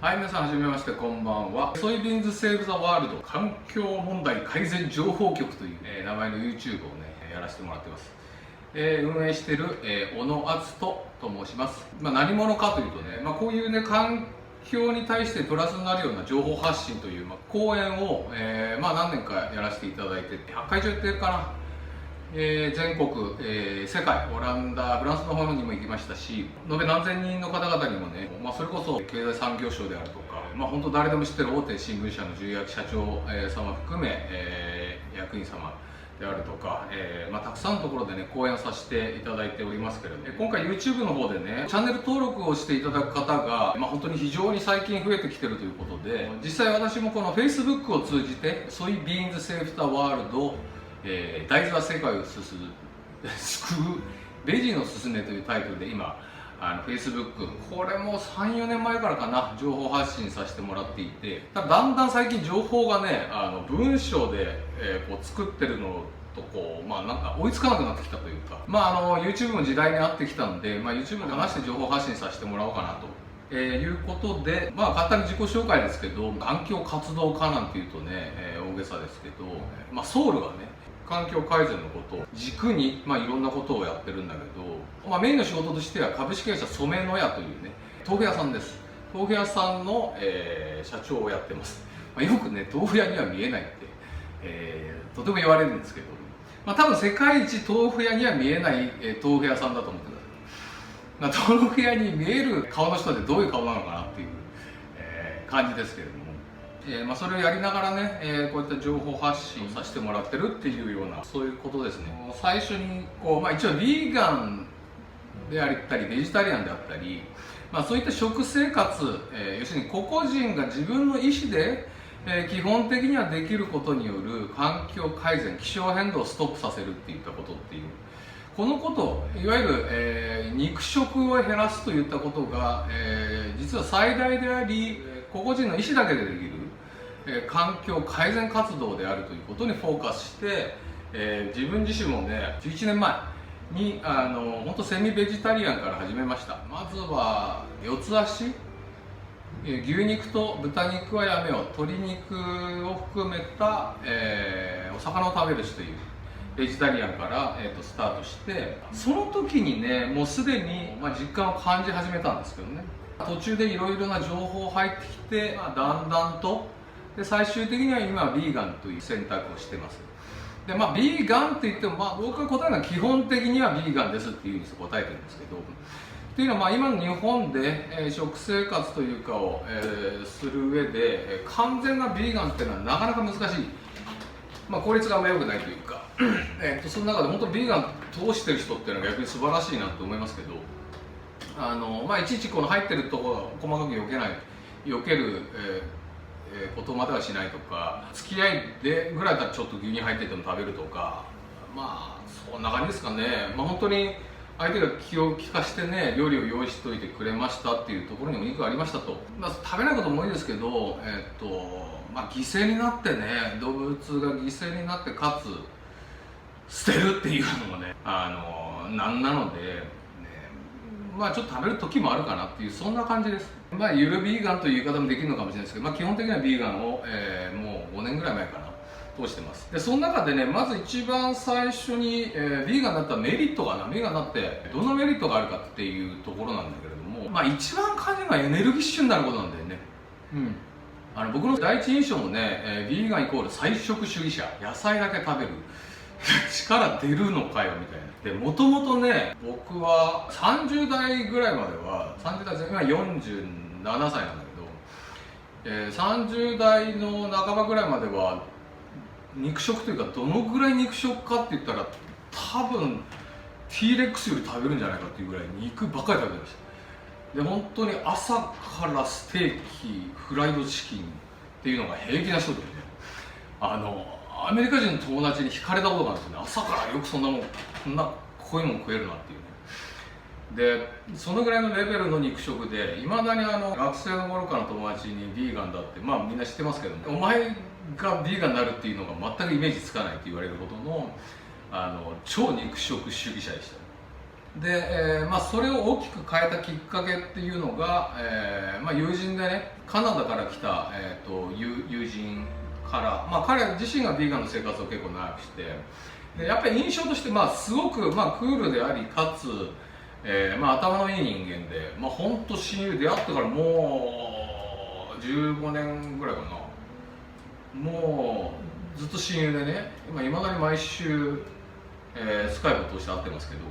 はい、皆さんはじめまして、こんばんは。ソイビンズセーブ・ザ・ワールド環境問題改善情報局という、名前の YouTube をね、やらせてもらってます。運営している、小野篤人と申します。何者かというとね、こういうね、環境に対してプラスになるような情報発信という、講演を、何年かやらせていただいてて、100回以上やってるかな。全国、世界、オランダ、フランスの方にも行きましたし、延べ何千人の方々にもね、それこそ経済産業省であるとか、本当誰でも知ってる大手新聞社の重役社長、様含め、役員様であるとか、たくさんのところでね、講演をさせていただいておりますけれども、今回 YouTube の方でね、チャンネル登録をしていただく方が、本当に非常に最近増えてきてるということで、実際私もこの Facebook を通じて、ソイビーンズセーフタワールド大豆は世界を救うベジのすすめというタイトルで今Facebook これも 3,4 年前からかな情報発信させてもらっていて、だんだん最近情報がね文章で、こう作ってるのとこうなんか追いつかなくなってきたというかYouTube の時代に合ってきたんで、YouTube で話して情報発信させてもらおうかなということで、簡単に自己紹介ですけど、環境活動家なんていうとね、大げさですけど、ソウルはね環境改善のことを軸に、いろんなことをやってるんだけど、メインの仕事としては株式会社染の屋というね豆腐屋さんです。豆腐屋さんの、社長をやってます。よくね豆腐屋には見えないって、とても言われるんですけど、多分世界一豆腐屋には見えない、豆腐屋さんだと思ってください。豆腐屋に見える顔の人ってどういう顔なのかなっていう、感じですけれども、それをやりながらね、こういった情報発信をさせてもらってるっていうようなそういうことですね。最初にこう、一応ヴィーガンであったりベジタリアンであったり、そういった食生活、要するに個々人が自分の意思で、基本的にはできることによる環境改善、気象変動をストップさせるっていったことっていうこのこと、いわゆる、肉食を減らすといったことが、実は最大であり個々人の意思だけでできる環境改善活動であるということにフォーカスして、自分自身もね11年前に本当セミベジタリアンから始めました。まずは四つ足、牛肉と豚肉はやめよう、鶏肉を含めた、お魚を食べるしというベジタリアンから、スタートして、その時にねもうすでに、実感を感じ始めたんですけどね、途中でいろいろな情報入ってきて、だんだんとで最終的には今はビーガンという選択をしてます。でビーガンって言っても、僕が答えるのは基本的にはビーガンですっていうふうに答えてるんですけど、っていうのは今の日本で、食生活というかを、する上で、完全なビーガンっていうのはなかなか難しい、効率があんま良くないというかその中で本当ビーガン通してる人っていうのは逆に素晴らしいなと思いますけど、いちいちこの入ってるところを細かく避ける、ことまではしないとか、付き合いでぐらいだったらちょっと牛乳入ってても食べるとか、そんな感じですかね。本当に相手が気を利かしてね料理を用意しといてくれましたっていうところにお肉がありましたと、食べないことも多いですけど、犠牲になってね動物が犠牲になってかつ捨てるっていうのもねなんなので、ちょっと食べる時もあるかなっていうそんな感じです。ゆるビーガンという言い方もできるのかもしれないですけど、基本的にはビーガンを、もう5年ぐらい前かな通してます。でその中でねまず一番最初に、ビーガンになったメリットがビーガンになってどんなメリットがあるかっていうところなんだけれども、一番感じるのはエネルギッシュになることなんだよね。僕の第一印象もね、ビーガンイコール菜食主義者、野菜だけ食べる力出るのかよみたいな。でもともとね僕は30代ぐらいまでは30代今47歳なんだけど、30代の半ばぐらいまでは肉食というか、どのぐらい肉食かって言ったら多分 T-REX より食べるんじゃないかっていうぐらい肉ばっかり食べてました。で本当に朝からステーキ、フライドチキンっていうのが平気な人でね、アメリカ人の友達に惹かれたことがあるんですよね。朝からよくこんなこういうもん食えるなっていうね。でそのぐらいのレベルの肉食で、いまだに学生の頃からの友達にビーガンだってみんな知ってますけど、お前がビーガンになるっていうのが全くイメージつかないって言われるほどの超肉食主義者でした。で、それを大きく変えたきっかけっていうのが、友人でね、カナダから来た、友人から、彼自身がヴィーガンの生活を結構長くして、でやっぱり印象として、すごく、クールでありかつ、頭のいい人間で、本当親友、出会ってからもう15年ぐらいかな、もうずっと親友でね、いまだに毎週、スカイプを通して会ってますけど、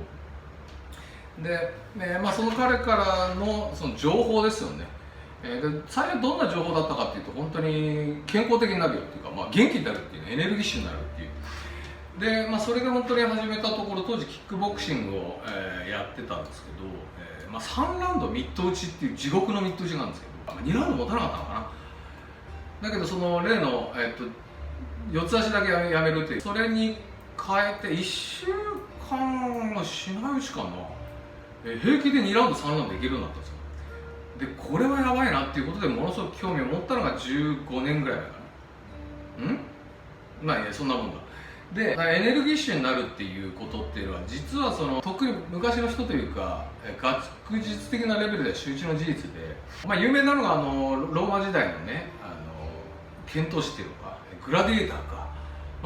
で、その彼からのその情報ですよね。で最初どんな情報だったかっていうと、本当に健康的になるよっていうか、元気になるっていう、エネルギッシュになるっていう。で、それで本当に始めたところ、当時キックボクシングを、やってたんですけど、3ラウンドミット打ちっていう地獄のミット打ちなんですけど、2ラウンド持たなかったのかな。だけどその例の、四つ足だけやめるっていう、それに変えて1週間もしないうちかな、平気で2ラウンド3ラウンドいけるようになったんですよ。でこれはやばいなっていうことでものすごく興味を持ったのが15年ぐらい前かな。そんなもんだ。でエネルギッシュになるっていうことっていうのは、実はその特に昔の人というか学術的なレベルでは周知の事実で、有名なのがローマ時代のね、遣唐使っていうのかグラディエーターか、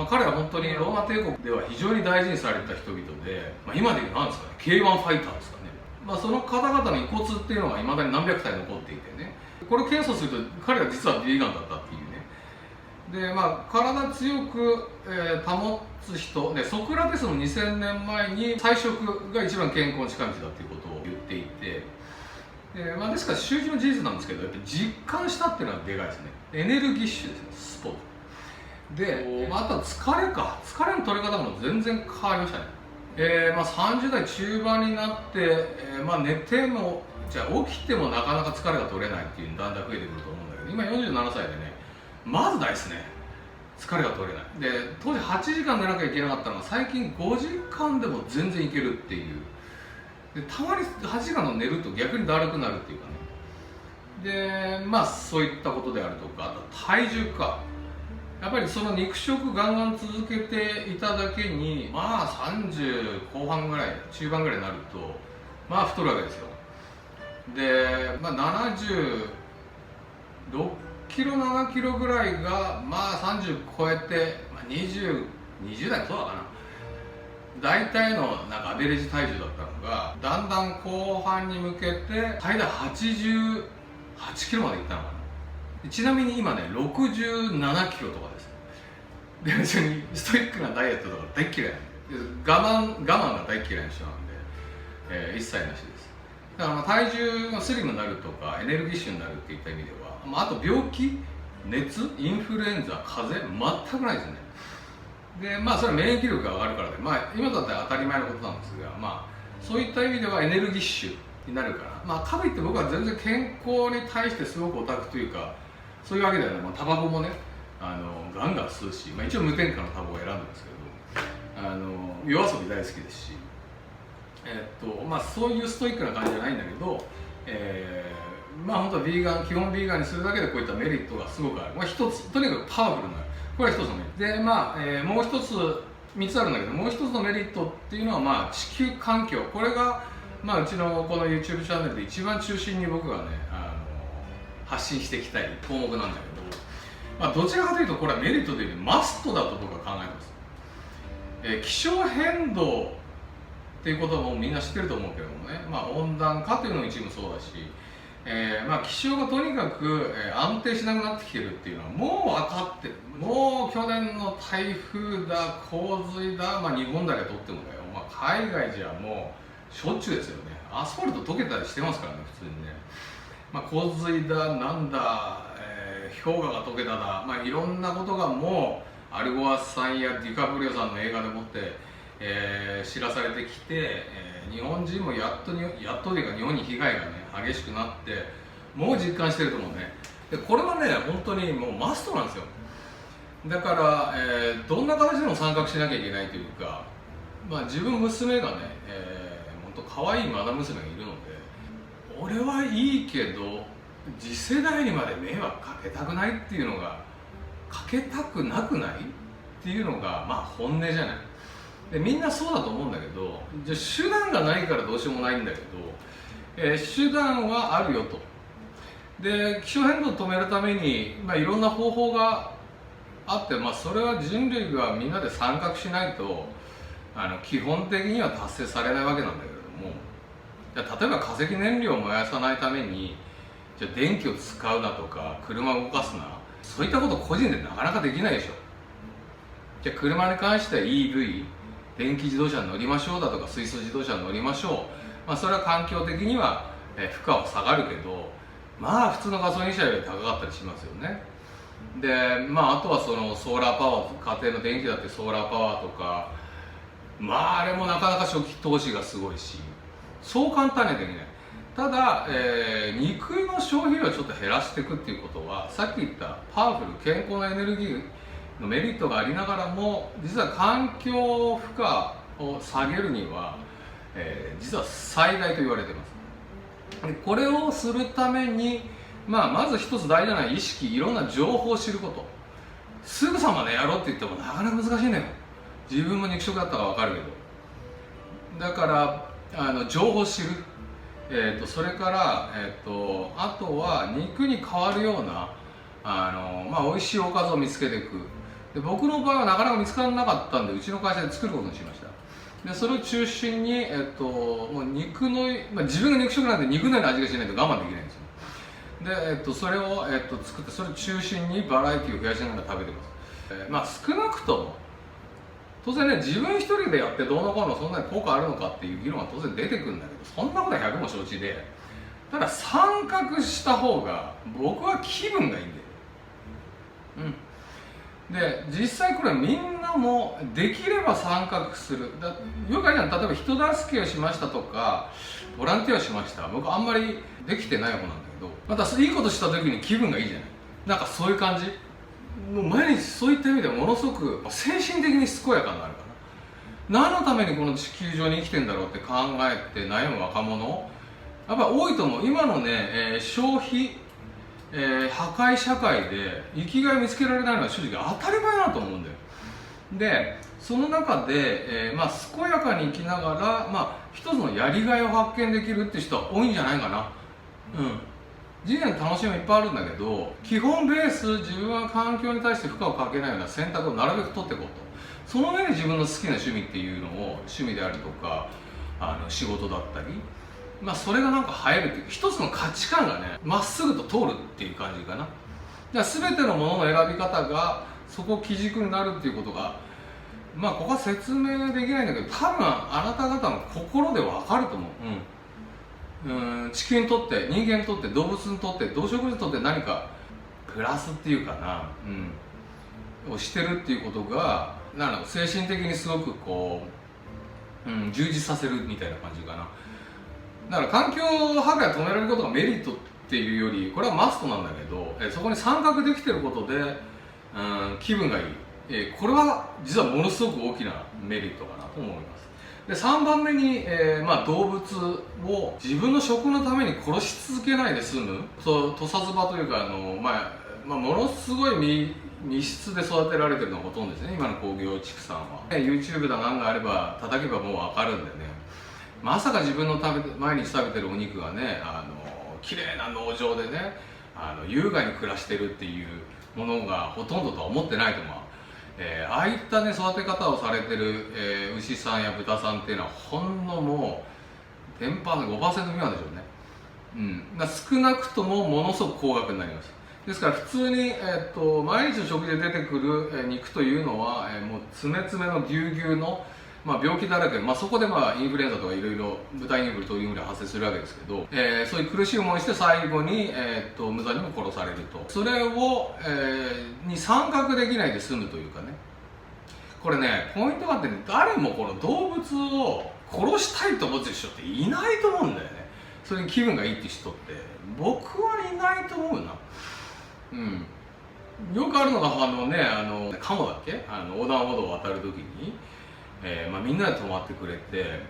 彼は本当にローマ帝国では非常に大事にされた人々で、今でいう何ですかね、 K1 ファイターですかね。その方々の遺骨っていうのがいまだに何百体残っていてね、これを検査すると彼は実はヴィーガンだったっていうね。で体強く、保つ人で、ソクラテスも2000年前に菜食が一番健康の近道だっていうことを言っていて、ですから周知の事実なんですけど、やっぱり実感したっていうのはでかいですね。エネルギッシュですね、スポーツで、あとは疲れの取り方も全然変わりましたね。30代中盤になって、寝てもじゃあ起きてもなかなか疲れが取れないっていうのだんだん増えてくると思うんだけど、今47歳でね、まずないですね、疲れが取れない。で当時8時間寝なきゃいけなかったのが、最近5時間でも全然いけるっていう。でたまに8時間の寝ると逆にだるくなるっていうかね。でそういったことであるとか、あと体重か。やっぱりその肉食ガンガン続けていただけに、30後半ぐらい、中盤ぐらいになると太るわけですよ。で76キロ7キロぐらいが30超えて、20代もそうだかな、大体のアベレージ体重だったのが、だんだん後半に向けて最大88キロまでいったのかな。ちなみに今ね67キロとかです。で別にストイックなダイエットとか大嫌いなんで、我慢が大嫌いな人なんで、一切なしです。だから体重がスリムになるとかエネルギッシュになるっていった意味では、あと病気、熱、インフルエンザ、風邪全くないですね。でそれは免疫力が上がるからで、今だったら当たり前のことなんですが、そういった意味ではエネルギッシュになるから、かといって僕は全然健康に対してすごくオタクというか、そういうわけではない。タバコもねガンガン吸うし、一応無添加のタバコを選んでますけど、夜遊び大好きですし、そういうストイックな感じじゃないんだけど、本当は基本ヴィーガンにするだけでこういったメリットがすごくある。一つ、とにかくパワフルになる。これは一つのメリットで、もう一つ3つあるんだけど、もう一つのメリットっていうのは地球環境。これがうちのこの YouTube チャンネルで一番中心に僕がね発信していきたい項目なんだけど、どちらかというとこれはメリットというよりマストだと僕は考えてます。気象変動っていうこともみんな知ってると思うけどもね、温暖化というのも一部そうだし、気象がとにかく安定しなくなってきてるっていうのはもう分かってる。もう去年の台風だ、洪水だ、日本だけとってもだよ、海外じゃもうしょっちゅうですよね。アスファルト溶けたりしてますからね、普通にね。洪水だなんだ、氷河が溶けただ、いろんなことがもうアルゴアスさんやディカプリオさんの映画でもって、知らされてきて、日本人もやっとというか日本に被害がね激しくなってもう実感してると思うね。でこれはね本当にもうマストなんですよ。だから、どんな形でも参画しなきゃいけないというか、自分娘がね、本当可愛いマダ娘がいるので、俺はいいけど次世代にまで迷惑かけたくないっていうのが、かけたくなくないっていうのが本音じゃない。でみんなそうだと思うんだけど、じゃあ手段がないからどうしようもないんだけど、手段はあるよと。で気象変動を止めるために、いろんな方法があって、それは人類がみんなで参画しないと基本的には達成されないわけなんだけれども、じゃあ例えば化石燃料を燃やさないためにじゃあ電気を使うなとか車を動かすな、そういったこと個人でなかなかできないでしょ。じゃあ車に関しては EV 電気自動車に乗りましょうだとか水素自動車に乗りましょう、それは環境的には負荷は下がるけど、普通のガソリン車より高かったりしますよね。であとはそのソーラーパワー、家庭の電気だってソーラーパワーとか、あれもなかなか初期投資がすごいし、そう簡単にはできない。ただ、肉の消費量をちょっと減らしていくっていうことは、さっき言ったパワフル健康なエネルギーのメリットがありながらも、実は環境負荷を下げるには、実は最大と言われています。でこれをするために、まず一つ大事な意識、いろんな情報を知ること。すぐさまねやろうって言ってもなかなか難しいのよ。自分も肉食だったから分かるけど、だから情報を知る、それから、あとは肉に変わるような美味しいおかずを見つけていく。で僕の場合はなかなか見つからなかったんで、うちの会社で作ることにしました。でそれを中心に、もう肉の、自分が肉食なんで肉のような味がしないと我慢できないんですよ。で、それを、作って、それを中心にバラエティを増やしながら食べてます。少なくとも当然ね、自分一人でやってどうのこうのそんなに効果あるのかっていう議論は当然出てくるんだけど、そんなことは100も承知で、ただ参画した方が僕は気分がいいんだよ。で実際これみんなもできれば参画する。よくあるじゃん、例えば人助けをしましたとかボランティアをしました。僕あんまりできてない方なんだけど、またいいことした時に気分がいいじゃない。なんかそういう感じ。もう毎日そういった意味ではものすごく精神的に健やかになるかな。何のためにこの地球上に生きてんだろうって考えて悩む若者やっぱり多いと思う。今のね、消費、破壊社会で生きがいを見つけられないのは正直当たり前だと思うんだよ。でその中で、健やかに生きながら、一つのやりがいを発見できるっていう人は多いんじゃないかな。人生の楽しみはいっぱいあるんだけど、基本ベース自分は環境に対して負荷をかけないような選択をなるべく取っていこうと。その上で自分の好きな趣味っていうのを、趣味であるとか仕事だったり、それがなんか映えるっていう一つの価値観がね、まっすぐと通るっていう感じかな。だから全てのものの選び方がそこ基軸になるっていうことが、ここは説明できないんだけど、多分あなた方の心で分かると思う。地球にとって、人間にとって、動物にとって、動植物にとって何かプラスっていうかな、をしてるっていうことが精神的にすごくこう、充実させるみたいな感じかな。だから環境破壊を止められることがメリットっていうより、これはマストなんだけど、そこに参画できてることで、気分がいい、これは実はものすごく大きなメリットかなと思います。で3番目に、動物を自分の食のために殺し続けないで済む、土佐ズバというかものすごい密室で育てられてるのがほとんどですね、今の工業畜産は。YouTube だなんがあれば叩けばもう分かるんでね、まさか自分の毎日食べてるお肉がね、綺麗な農場でね優雅に暮らしてるっていうものがほとんどとは思ってないと思う。ああいったね育て方をされてる、牛さんや豚さんっていうのはほんのもう 10%、5% 未満でしょうね。少なくともものすごく高額になります。ですから普通に、毎日の食事で出てくる、肉というのは、もう詰め詰めのぎゅうぎゅうの、病気だらけ、そこでインフルエンザとかいろいろ豚インフル、鳥インフルが発生するわけですけど、そういう苦しい思いして最後に、無残にも殺されると。それを、に参画できないで済むというかね。これね、ポイントがあってね、誰もこの動物を殺したいと思ってる人っていないと思うんだよね。それに気分がいいって人って僕はいないと思うな。よくあるのがカモだっけ、横断歩道を渡るときに、みんなで止まってくれて、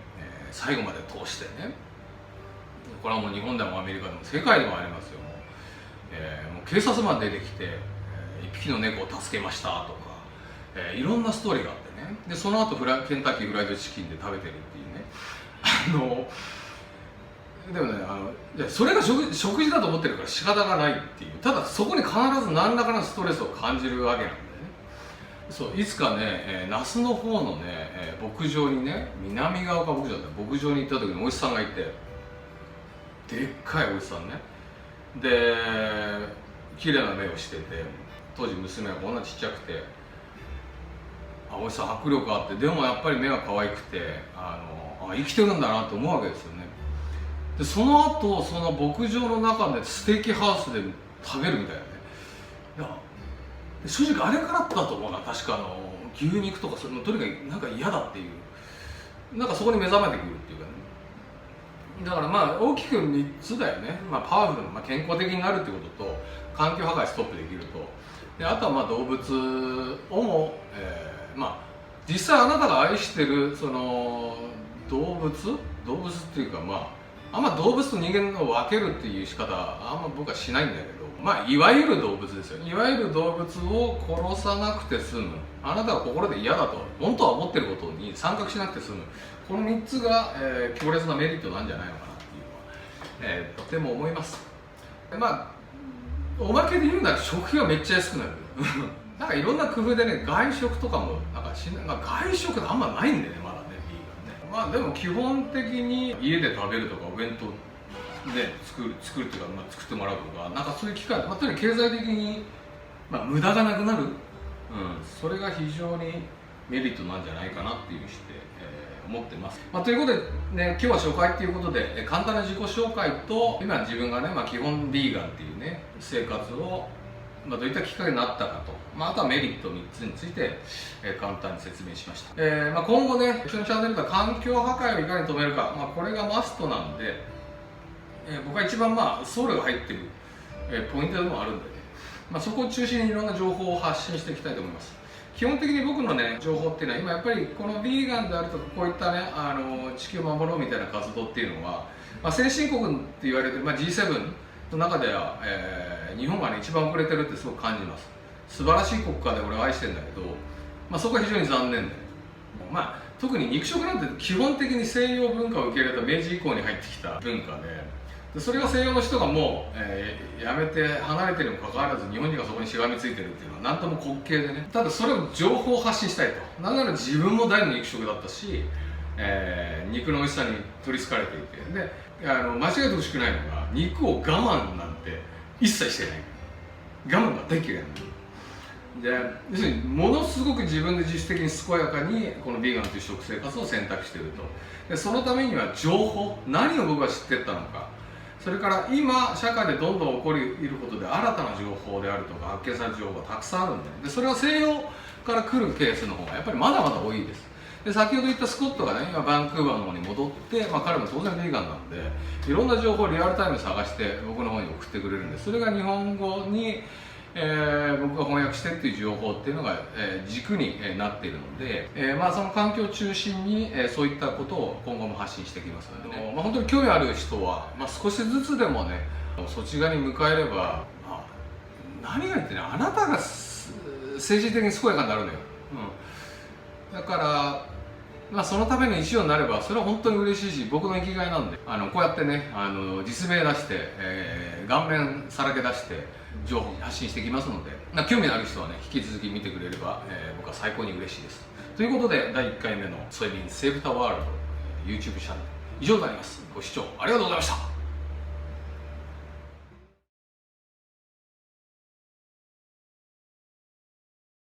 最後まで通してね、これはもう日本でもアメリカでも世界でもありますよ。もう警察まで出てきて、一匹の猫を助けましたとか、いろんなストーリーがあってね。でその後ケンタッキーフライドチキンで食べてるっていうねでもねいやそれが食事だと思ってるから仕方がないっていう、ただそこに必ず何らかのストレスを感じるわけなんだよね。そういつかね、那須の方のね、牧場にね、南ヶ丘牧場だった牧場に行った時におじさんがいて、でっかいおじさんねで綺麗な目をしてて、当時娘がこんなちっちゃくて、おじさん迫力あって、でもやっぱり目が可愛くて生きてるんだなと思うわけですよね。でその後その牧場の中でステーキハウスで食べるみたいなね。いや正直あれからだと思うな、確か牛肉とかとにかくなんか嫌だっていう、なんかそこに目覚めてくるっていうかね。だからまあ大きく3つだよね。パワフルな、健康的になるってことと、環境破壊ストップできると、であとは動物をも、実際あなたが愛してるその動物っていうか、あんま動物と人間を分けるっていう仕方あんま僕はしないんだけど、いわゆる動物ですよ。いわゆる動物を殺さなくて済む、あなたが心で嫌だと本当は思ってることに参画しなくて済む、この3つが、強烈なメリットなんじゃないのかなっていうのは、とても思います。おまけで言うなら食費がめっちゃ安くなるなんかいろんな工夫でね、外食とかも外食ってあんまないんでね、まだね、ビーガンね。でも基本的に家で食べるとかお弁当で作るっていうか、作ってもらうとか、なんかそういう機会、とにかく経済的に、無駄がなくなる、それが非常にメリットなんじゃないかなっていうして、思ってます。ということでね、今日は初回ということで、簡単な自己紹介と、今自分がね、基本ビーガンっていうね生活を、どういったきっかけになったかと、あとはメリット3つについて、簡単に説明しました。今後ね、うちのチャンネルでは環境破壊をいかに止めるか、これがマストなんで、僕は一番ソウルが入ってる、ポイントでもあるんでね、そこを中心にいろんな情報を発信していきたいと思います。基本的に僕のね情報っていうのは、今やっぱりこのビーガンであるとか、こういったね地球を守ろうみたいな活動っていうのは、先進国って言われてる、G7 の中では、日本がね一番遅れてるってすごく感じます。素晴らしい国家で俺は愛してるんだけど、そこは非常に残念で、特に肉食なんて基本的に西洋文化を受け入れた明治以降に入ってきた文化で、それが西洋の人がもう、やめて離れてるにもかかわらず日本人がそこにしがみついてるっていうのは何とも滑稽でね。ただそれを情報発信したいと。なんなら自分も大の肉食だったし、肉の美味しさに取りつかれていて、で間違えてほしくないのが、肉を我慢なんて一切してない。我慢が大嫌いなので、要するにものすごく自分で自主的に健やかにこのビーガンという食生活を選択していると。でそのためには情報、何を僕が知っていったのか、それから今社会でどんどん起こりいることで新たな情報であるとか発見される情報がたくさんあるんで、それは西洋から来るケースの方がやっぱりまだまだ多いです。で先ほど言ったスコットがね、今バンクーバーの方に戻って、彼も当然ビーガンなんで、いろんな情報をリアルタイムで探して僕の方に送ってくれるんで、それが日本語に、僕が翻訳してっていう情報っていうのが、軸になっているので、その環境を中心に、そういったことを今後も発信していきますので、本当に興味ある人は、少しずつでもねそっち側に向かえれば、何が言ってね、あなたが精神的に健やかになるのよ、だからそのための一助になればそれは本当に嬉しいし、僕の生きがいなんで、こうやってね実名出して、顔面さらけ出して情報発信していきますので、興味のある人はね引き続き見てくれれば、僕は最高に嬉しいです。ということで第1回目のソイビンセーブタワールド YouTube チャンネル以上になります。ご視聴ありがとうございました。